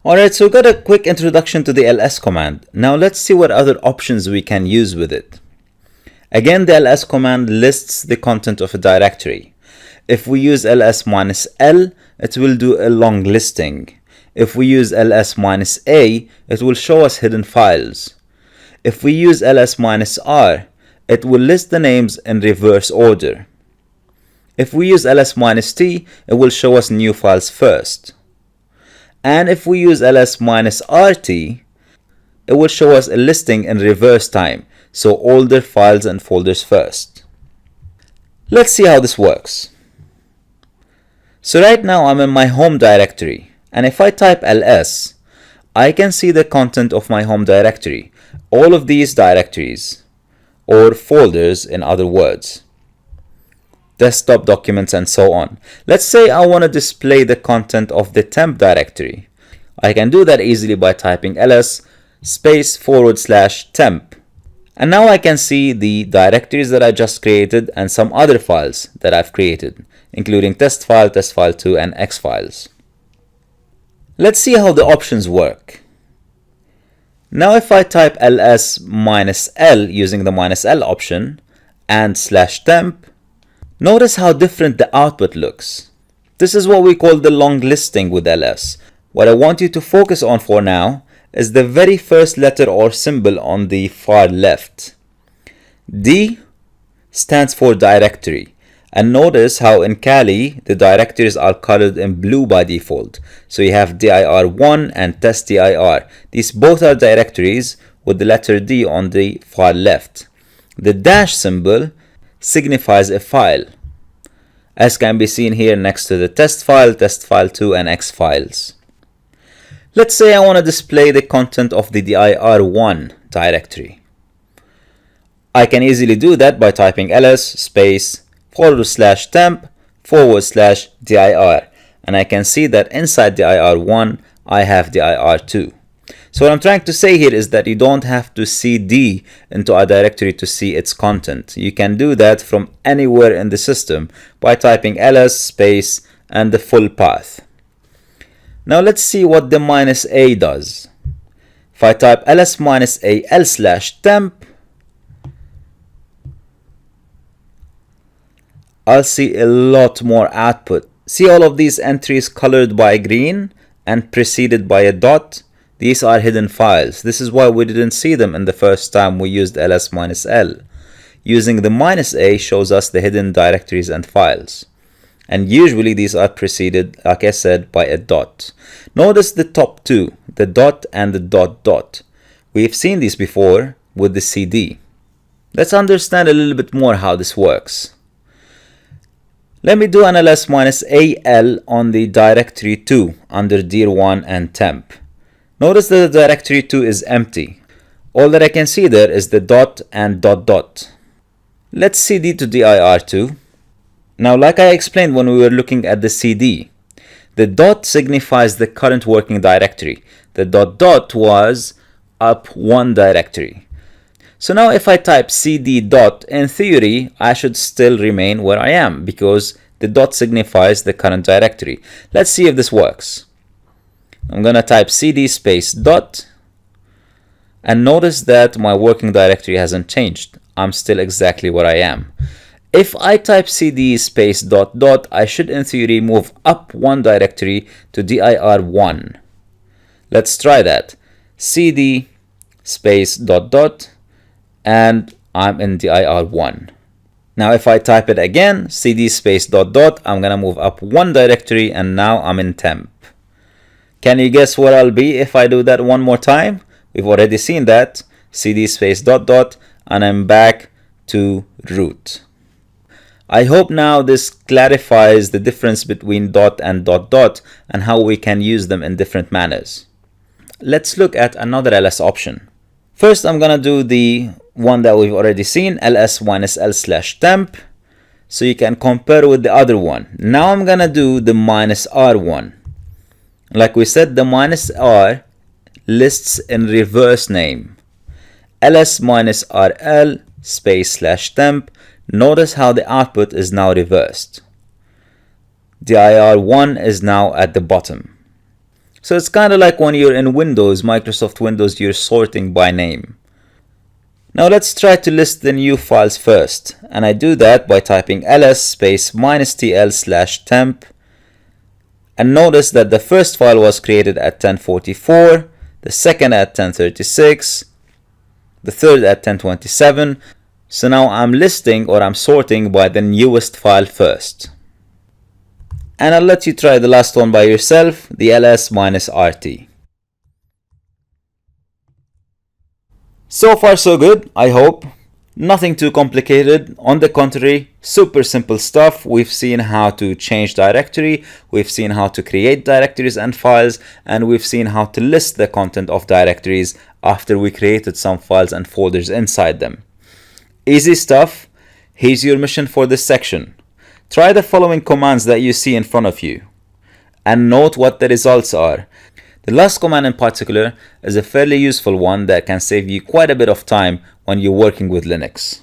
Alright, so we got a quick introduction to the ls command. Now let's see what other options we can use with it. Again, the ls command lists the content of a directory. If we use ls-l, it will do a long listing. If we use ls-a, it will show us hidden files. If we use ls-r, it will list the names in reverse order. If we use ls-t, it will show us new files first. And if we use ls-rt, it will show us a listing in reverse time, so older files and folders first. Let's see how this works. So right now I'm in my home directory, and if I type ls, I can see the content of my home directory, all of these directories, or folders in other words, desktop documents and so on. Let's say I want to display the content of the temp directory. I can do that easily by typing ls /temp. And now I can see the directories that I just created and some other files that I've created, including test file, test file 2, and X files. Let's see how the options work. Now if I type ls-l using the -l option and /temp, notice how different the output looks. This is what we call the long listing with ls. What I want you to focus on for now is the very first letter or symbol on the far left. D stands for directory. And notice how in Kali, the directories are colored in blue by default. So you have dir1 and testdir. These both are directories with the letter D on the far left. The dash symbol signifies a file, as can be seen here next to the test file 2, and X files. Let's say I want to display the content of the dir1 directory. I can easily do that by typing ls /temp /dir, and I can see that inside dir1 I have dir2. So what I'm trying to say here is that you don't have to cd into a directory to see its content. You can do that from anywhere in the system by typing ls and the full path. Now let's see what the -a does. If I type ls-al /temp, I'll see a lot more output. See all of these entries colored by green and preceded by a dot? These are hidden files. This is why we didn't see them in the first time we used ls-l. Using the -a shows us the hidden directories and files. And usually these are preceded, like I said, by a dot. Notice the top two, the dot and the dot. We've seen these before with the cd. Let's understand a little bit more how this works. Let me do an ls-al on the directory 2 under dir1 and temp. Notice that the directory 2 is empty. All that I can see there is the dot and dot. Let's cd to dir2. Now, like I explained when we were looking at the cd, the dot signifies the current working directory. The dot was up one directory. So now if I type cd dot, in theory, I should still remain where I am because the dot signifies the current directory. Let's see if this works. I'm going to type cd dot, and notice that my working directory hasn't changed. I'm still exactly where I am. If I type cd dot, I should in theory move up one directory to dir1. Let's try that. cd dot, and I'm in dir1. Now if I type it again, cd dot, I'm gonna move up one directory, and now I'm in temp. Can you guess where I'll be if I do that one more time? We've already seen that. cd dot, and I'm back to root. I hope now this clarifies the difference between dot and dot and how we can use them in different manners. Let's look at another ls option. First, I'm gonna do the one that we've already seen, ls-l /temp, so you can compare with the other one. Now I'm gonna do the -r one. Like we said, the -r lists in reverse name. ls-rl /temp. Notice how the output is now reversed. dir1 is now at the bottom. So it's kind of like when you're in Windows, Microsoft Windows, you're sorting by name. Now let's try to list the new files first, and I do that by typing ls space -tl/temp, and notice that the first file was created at 1044, the second at 1036, the third at 1027. So now I'm listing, or I'm sorting by the newest file first. And I'll let you try the last one by yourself, the ls-rt. So far so good, I hope. Nothing too complicated. On the contrary, super simple stuff. We've seen how to change directory, we've seen how to create directories and files, and we've seen how to list the content of directories after we created some files and folders inside them. Easy stuff. Here's your mission for this section. Try the following commands that you see in front of you, and note what the results are. The last command in particular is a fairly useful one that can save you quite a bit of time when you're working with Linux.